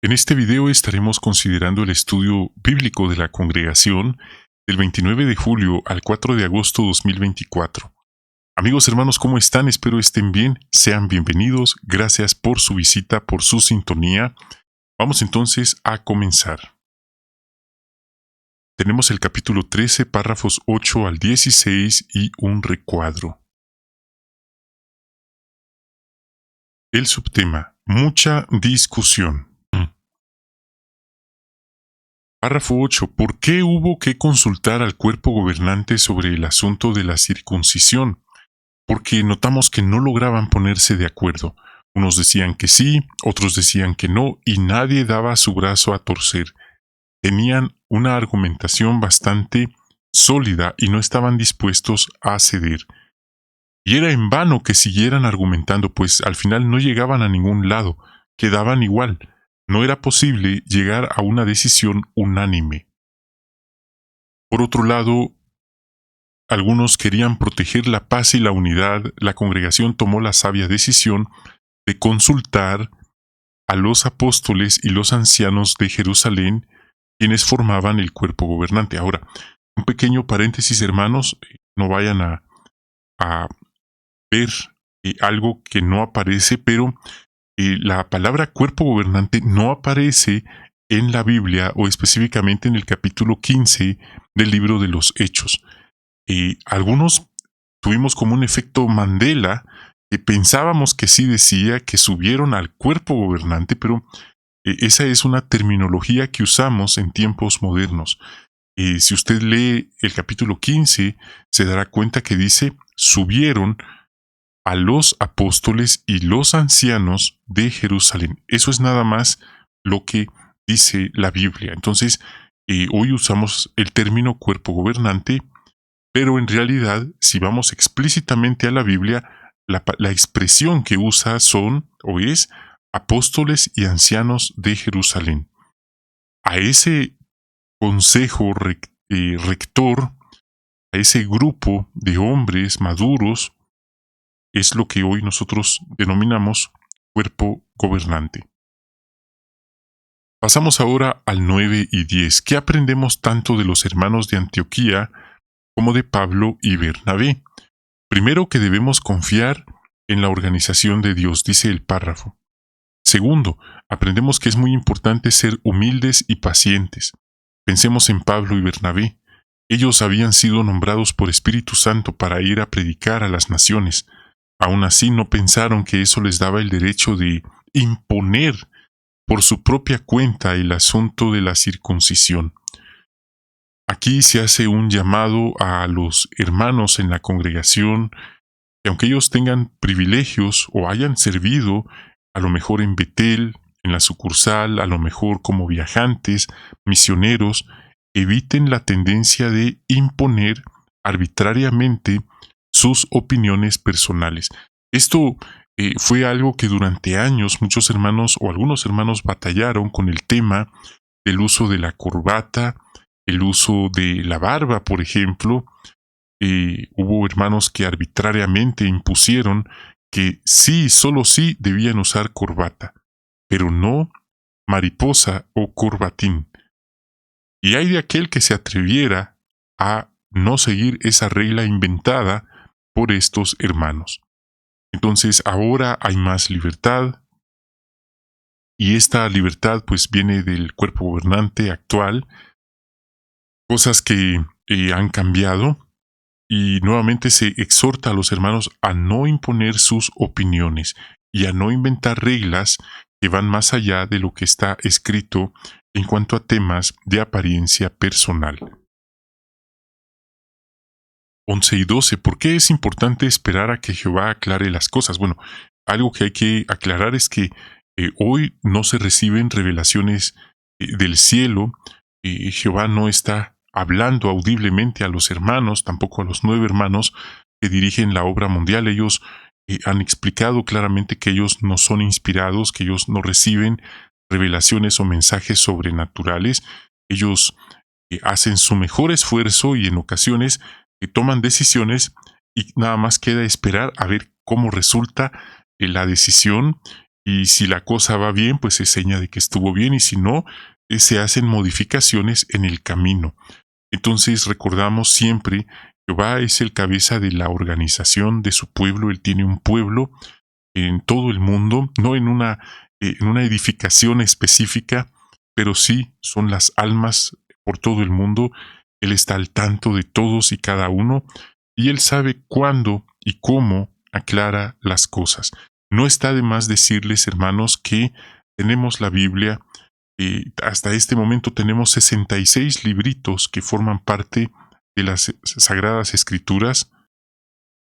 En este video estaremos considerando el estudio bíblico de la congregación del 29 de julio al 4 de agosto 2024. Amigos hermanos, ¿cómo están? Espero estén bien. Sean bienvenidos. Gracias por su visita, por su sintonía. Vamos entonces a comenzar. Tenemos el capítulo 13, párrafos 8 al 16 y un recuadro. El subtema: mucha discusión. Párrafo 8. ¿Por qué hubo que consultar al cuerpo gobernante sobre el asunto de la circuncisión? Porque notamos que no lograban ponerse de acuerdo. Unos decían que sí, otros decían que no, y nadie daba su brazo a torcer. Tenían una argumentación bastante sólida y no estaban dispuestos a ceder. Y era en vano que siguieran argumentando, pues al final no llegaban a ningún lado, quedaban igual. No era posible llegar a una decisión unánime. Por otro lado, algunos querían proteger la paz y la unidad. La congregación tomó la sabia decisión de consultar a los apóstoles y los ancianos de Jerusalén, quienes formaban el cuerpo gobernante. Ahora, un pequeño paréntesis, hermanos, no vayan a ver algo que no aparece, pero la palabra cuerpo gobernante no aparece en la Biblia o específicamente en el capítulo 15 del libro de los Hechos. Algunos tuvimos como un efecto Mandela, que pensábamos que sí decía que subieron al cuerpo gobernante, pero esa es una terminología que usamos en tiempos modernos. Si usted lee el capítulo 15, se dará cuenta que dice: subieron a los apóstoles y los ancianos de Jerusalén. Eso es nada más lo que dice la Biblia. Entonces, hoy usamos el término cuerpo gobernante, pero en realidad, si vamos explícitamente a la Biblia, la expresión que usa son o es apóstoles y ancianos de Jerusalén. A ese consejo rector, a ese grupo de hombres maduros, es lo que hoy nosotros denominamos cuerpo gobernante. Pasamos ahora al 9 y 10. ¿Qué aprendemos tanto de los hermanos de Antioquía como de Pablo y Bernabé? Primero, que debemos confiar en la organización de Dios, dice el párrafo. Segundo, aprendemos que es muy importante ser humildes y pacientes. Pensemos en Pablo y Bernabé. Ellos habían sido nombrados por Espíritu Santo para ir a predicar a las naciones. Aún así, no pensaron que eso les daba el derecho de imponer por su propia cuenta el asunto de la circuncisión. Aquí se hace un llamado a los hermanos en la congregación, que aunque ellos tengan privilegios o hayan servido, a lo mejor en Betel, en la sucursal, a lo mejor como viajantes, misioneros, eviten la tendencia de imponer arbitrariamente sus opiniones personales. Esto fue algo que durante años muchos hermanos o algunos hermanos batallaron con el tema del uso de la corbata, el uso de la barba, por ejemplo. Hubo hermanos que arbitrariamente impusieron que sí, solo sí debían usar corbata, pero no mariposa o corbatín. Y hay de aquel que se atreviera a no seguir esa regla inventada por estos hermanos. Entonces ahora hay más libertad, y esta libertad pues viene del cuerpo gobernante actual, cosas que han cambiado, y nuevamente se exhorta a los hermanos a no imponer sus opiniones y a no inventar reglas que van más allá de lo que está escrito en cuanto a temas de apariencia personal. 11 y 12. ¿Por qué es importante esperar a que Jehová aclare las cosas? Bueno, algo que hay que aclarar es que hoy no se reciben revelaciones del cielo. Jehová no está hablando audiblemente a los hermanos, tampoco a los 9 hermanos que dirigen la obra mundial. Ellos han explicado claramente que ellos no son inspirados, que ellos no reciben revelaciones o mensajes sobrenaturales. Ellos hacen su mejor esfuerzo y en ocasiones toman decisiones y nada más queda esperar a ver cómo resulta la decisión Y si la cosa va bien, pues es seña de que estuvo bien, y si no, se hacen modificaciones en el camino. Entonces recordamos siempre, Jehová es el cabeza de la organización de su pueblo. Él tiene un pueblo en todo el mundo, no en una edificación específica, pero sí son las almas por todo el mundo. Él está al tanto de todos y cada uno, y Él sabe cuándo y cómo aclara las cosas. No está de más decirles, hermanos, que tenemos la Biblia. Hasta este momento tenemos 66 libritos que forman parte de las Sagradas Escrituras,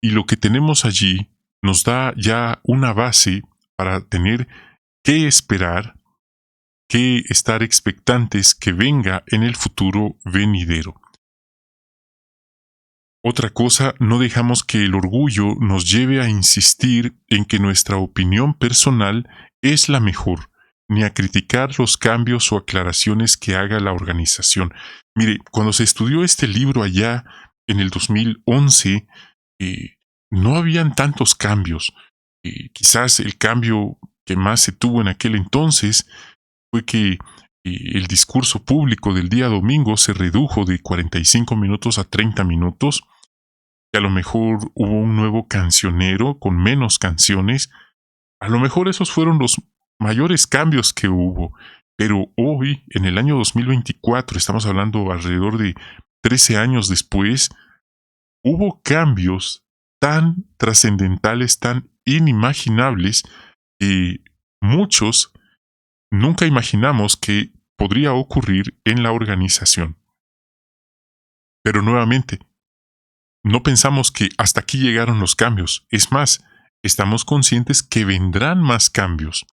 y lo que tenemos allí nos da ya una base para tener que esperar, que estar expectantes que venga en el futuro venidero. Otra cosa, no dejamos que el orgullo nos lleve a insistir en que nuestra opinión personal es la mejor, ni a criticar los cambios o aclaraciones que haga la organización. Mire, cuando se estudió este libro allá en el 2011, eh, no habían tantos cambios. Quizás el cambio que más se tuvo en aquel entonces fue que el discurso público del día domingo se redujo de 45 minutos a 30 minutos, que a lo mejor hubo un nuevo cancionero con menos canciones. A lo mejor esos fueron los mayores cambios que hubo, pero hoy, en el año 2024, estamos hablando alrededor de 13 años después, hubo cambios tan trascendentales, tan inimaginables, que muchos nunca imaginamos que podría ocurrir en la organización. Pero nuevamente, no pensamos que hasta aquí llegaron los cambios. Es más, estamos conscientes que vendrán más cambios.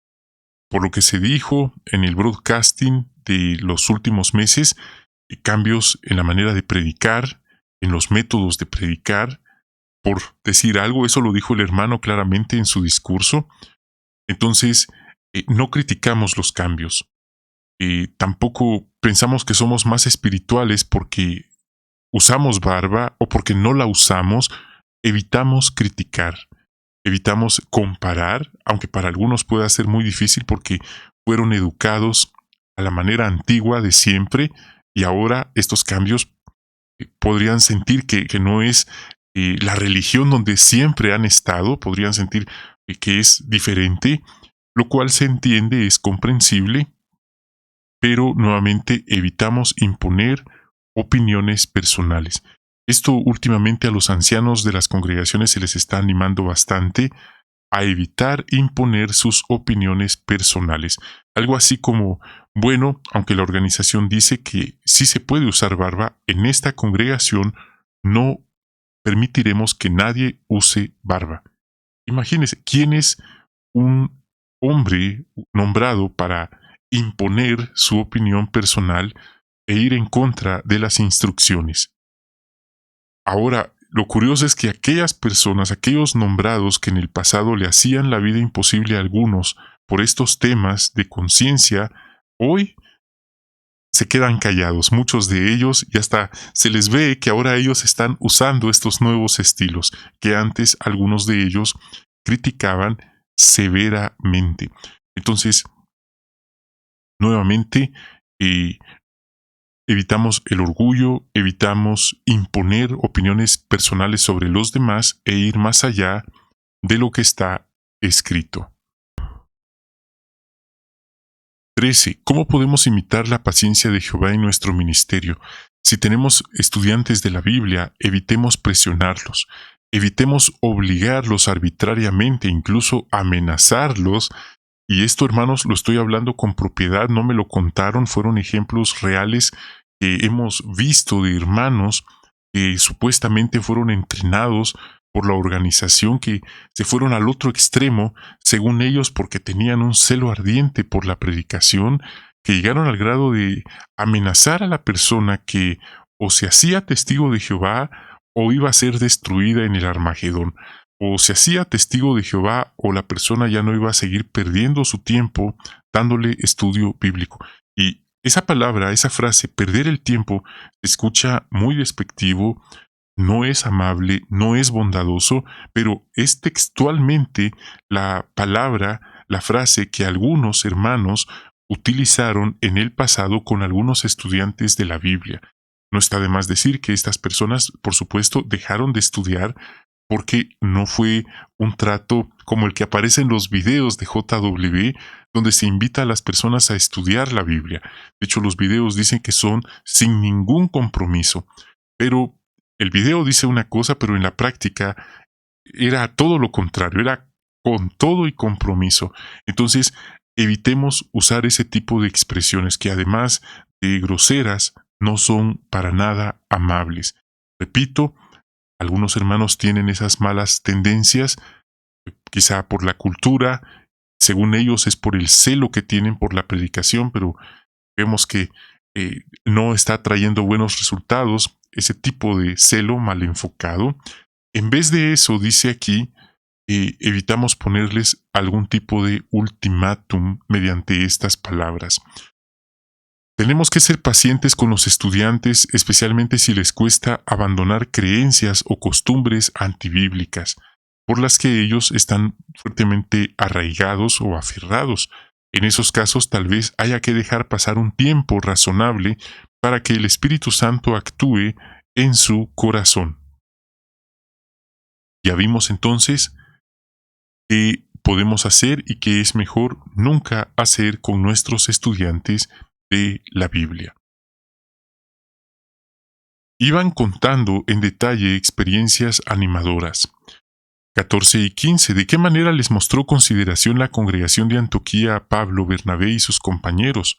Por lo que se dijo en el broadcasting de los últimos meses, cambios en la manera de predicar, en los métodos de predicar, por decir algo. Eso lo dijo el hermano claramente en su discurso. Entonces, no criticamos los cambios. Tampoco pensamos que somos más espirituales porque usamos barba o porque no la usamos. Evitamos criticar, evitamos comparar, aunque para algunos pueda ser muy difícil porque fueron educados a la manera antigua de siempre, y ahora estos cambios podrían sentir que no es la religión donde siempre han estado, podrían sentir que es diferente, lo cual se entiende, es comprensible, pero nuevamente evitamos imponer opiniones personales. Esto últimamente a los ancianos de las congregaciones se les está animando bastante a evitar imponer sus opiniones personales. Algo así como, bueno, aunque la organización dice que sí se puede usar barba, en esta congregación no permitiremos que nadie use barba. Imagínense, ¿quién es un hombre nombrado para imponer su opinión personal e ir en contra de las instrucciones? Ahora, lo curioso es que aquellas personas, aquellos nombrados que en el pasado le hacían la vida imposible a algunos por estos temas de conciencia, hoy se quedan callados. Muchos de ellos, y hasta se les ve que ahora ellos están usando estos nuevos estilos que antes algunos de ellos criticaban severamente. Entonces, nuevamente, evitamos el orgullo, evitamos imponer opiniones personales sobre los demás e ir más allá de lo que está escrito. 13. ¿Cómo podemos imitar la paciencia de Jehová en nuestro ministerio? Si tenemos estudiantes de la Biblia, evitemos presionarlos, evitemos obligarlos arbitrariamente, incluso amenazarlos. Y esto, hermanos, lo estoy hablando con propiedad, no me lo contaron, fueron ejemplos reales que hemos visto de hermanos que supuestamente fueron entrenados por la organización, que se fueron al otro extremo, según ellos, porque tenían un celo ardiente por la predicación, que llegaron al grado de amenazar a la persona que o se hacía testigo de Jehová o iba a ser destruida en el Armagedón. O se hacía testigo de Jehová o la persona ya no iba a seguir perdiendo su tiempo dándole estudio bíblico. Y esa palabra, esa frase, perder el tiempo, se escucha muy despectivo, no es amable, no es bondadoso, pero es textualmente la palabra la frase que algunos hermanos utilizaron en el pasado con algunos estudiantes de la Biblia. No está de más decir que estas personas, por supuesto, dejaron de estudiar porque no fue un trato como el que aparece en los videos de JW, donde se invita a las personas a estudiar la Biblia. De hecho, los videos dicen que son sin ningún compromiso. Pero el video dice una cosa, pero en la práctica era todo lo contrario, era con todo y compromiso. Entonces, evitemos usar ese tipo de expresiones que además de groseras, no son para nada amables. Repito, algunos hermanos tienen esas malas tendencias, quizá por la cultura, según ellos es por el celo que tienen por la predicación, pero vemos que no está trayendo buenos resultados ese tipo de celo mal enfocado. En vez de eso, dice aquí, evitamos ponerles algún tipo de ultimátum mediante estas palabras. Tenemos que ser pacientes con los estudiantes, especialmente si les cuesta abandonar creencias o costumbres antibíblicas, por las que ellos están fuertemente arraigados o aferrados. En esos casos tal vez haya que dejar pasar un tiempo razonable para que el Espíritu Santo actúe en su corazón. Ya vimos entonces qué podemos hacer y qué es mejor nunca hacer con nuestros estudiantes de la Biblia. Iban contando en detalle experiencias animadoras. 14 y 15. ¿De qué manera les mostró consideración la congregación de Antioquía a Pablo, Bernabé y sus compañeros?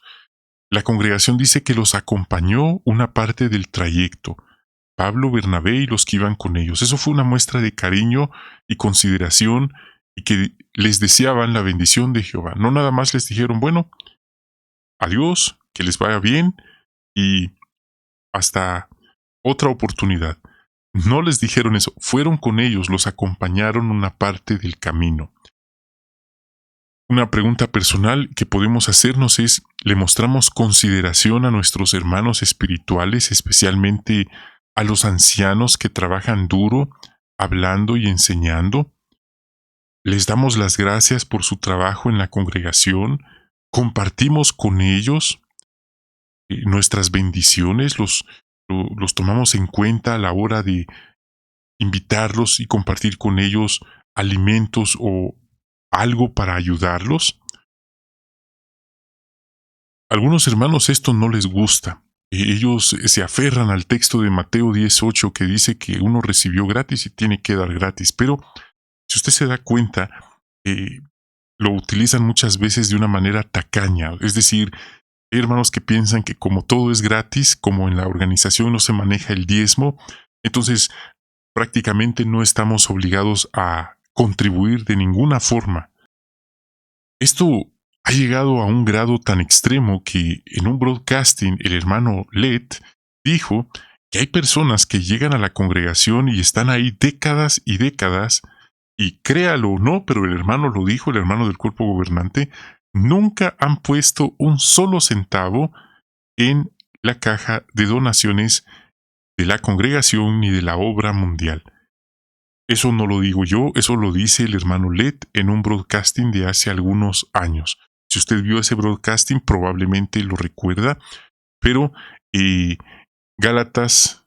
La congregación dice que los acompañó una parte del trayecto. Pablo, Bernabé y los que iban con ellos. Eso fue una muestra de cariño y consideración y que les deseaban la bendición de Jehová. No nada más les dijeron, bueno, adiós, que les vaya bien y hasta otra oportunidad. No les dijeron eso, fueron con ellos, los acompañaron una parte del camino. Una pregunta personal que podemos hacernos es, ¿le mostramos consideración a nuestros hermanos espirituales, especialmente a los ancianos que trabajan duro, hablando y enseñando? ¿Les damos las gracias por su trabajo en la congregación? ¿Compartimos con ellos nuestras bendiciones? ¿Los tomamos en cuenta a la hora de invitarlos y compartir con ellos alimentos o algo para ayudarlos? A algunos hermanos esto no les gusta. Ellos se aferran al texto de Mateo 18 que dice que uno recibió gratis y tiene que dar gratis. Pero si usted se da cuenta, lo utilizan muchas veces de una manera tacaña. Es decir, hay hermanos que piensan que como todo es gratis, como en la organización no se maneja el diezmo, entonces prácticamente no estamos obligados a contribuir de ninguna forma. Esto ha llegado a un grado tan extremo que en un broadcasting el hermano Led dijo que hay personas que llegan a la congregación y están ahí décadas y décadas, y créalo o no, pero el hermano lo dijo, el hermano del cuerpo gobernante, nunca han puesto un solo centavo en la caja de donaciones de la congregación ni de la obra mundial. Eso no lo digo yo, eso lo dice el hermano Led en un broadcasting de hace algunos años. Si usted vio ese broadcasting, probablemente lo recuerda, pero Gálatas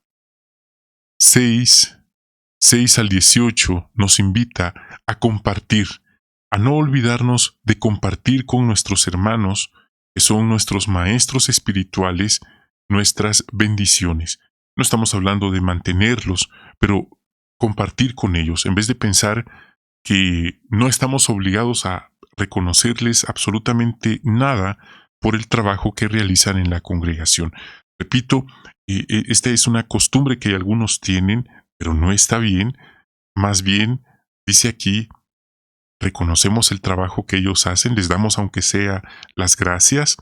6 al 18 nos invita a compartir, a no olvidarnos de compartir con nuestros hermanos, que son nuestros maestros espirituales, nuestras bendiciones. No estamos hablando de mantenerlos, pero compartir con ellos, en vez de pensar que no estamos obligados a reconocerles absolutamente nada por el trabajo que realizan en la congregación. Repito, esta es una costumbre que algunos tienen, pero no está bien. Más bien, dice aquí, reconocemos el trabajo que ellos hacen, les damos aunque sea las gracias,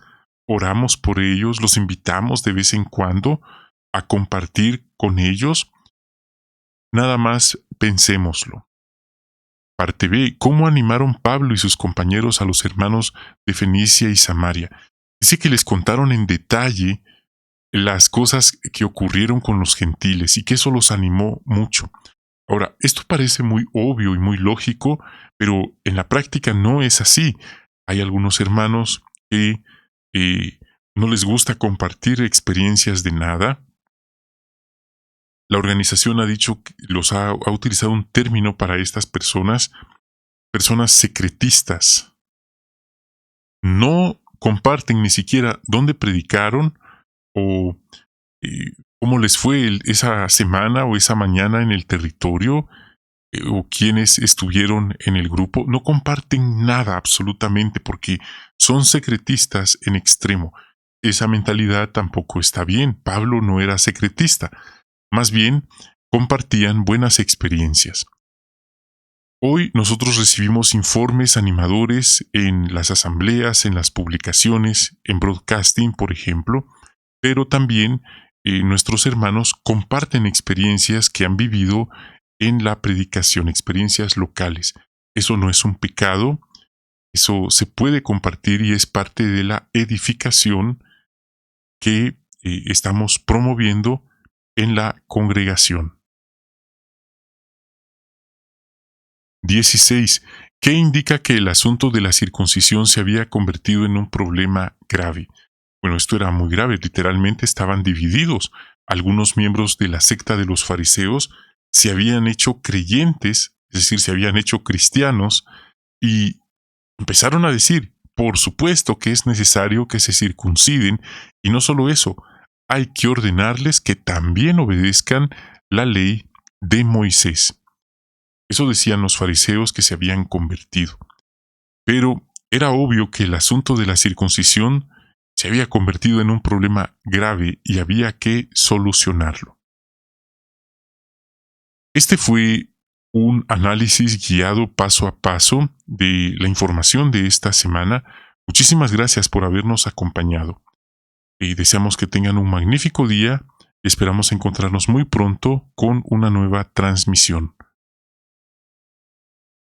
oramos por ellos, los invitamos de vez en cuando a compartir con ellos. Nada más pensémoslo. Parte B. ¿Cómo animaron Pablo y sus compañeros a los hermanos de Fenicia y Samaria? Dice que les contaron en detalle las cosas que ocurrieron con los gentiles y que eso los animó mucho. Ahora, esto parece muy obvio y muy lógico, pero en la práctica no es así. Hay algunos hermanos que eh, no les gusta compartir experiencias de nada. La organización ha dicho, ha utilizado un término para estas personas, personas secretistas. No comparten ni siquiera dónde predicaron o cómo les fue esa semana o esa mañana en el territorio, o quienes estuvieron en el grupo. No comparten nada absolutamente porque son secretistas en extremo. Esa mentalidad tampoco está bien. Pablo no era secretista. Más bien, compartían buenas experiencias. Hoy nosotros recibimos informes animadores en las asambleas, en las publicaciones, en broadcasting, por ejemplo, pero también nuestros hermanos comparten experiencias que han vivido en la predicación, experiencias locales. Eso no es un pecado, eso se puede compartir y es parte de la edificación que estamos promoviendo en la congregación. 16. ¿Qué indica que el asunto de la circuncisión se había convertido en un problema grave? Bueno, esto era muy grave, literalmente estaban divididos. Algunos miembros de la secta de los fariseos se habían hecho creyentes, es decir, se habían hecho cristianos, y empezaron a decir, por supuesto que es necesario que se circunciden, y no solo eso, hay que ordenarles que también obedezcan la ley de Moisés. Eso decían los fariseos que se habían convertido. Pero era obvio que el asunto de la circuncisión se había convertido en un problema grave y había que solucionarlo. Este fue un análisis guiado paso a paso de la información de esta semana. Muchísimas gracias por habernos acompañado. Y deseamos que tengan un magnífico día. Esperamos encontrarnos muy pronto con una nueva transmisión.